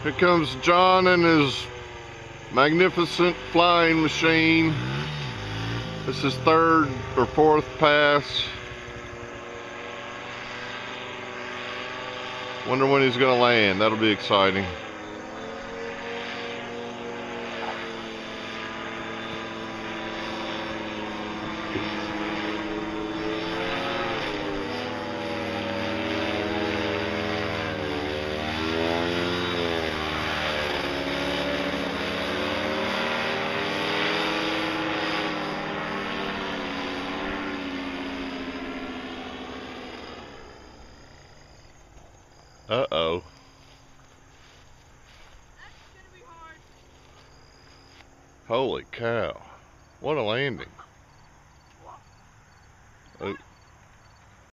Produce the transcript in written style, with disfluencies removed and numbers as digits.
Here comes John and his magnificent flying machine. This is third or fourth pass. Wonder when he's gonna land. That'll be exciting. Uh-oh. Holy cow. What a landing.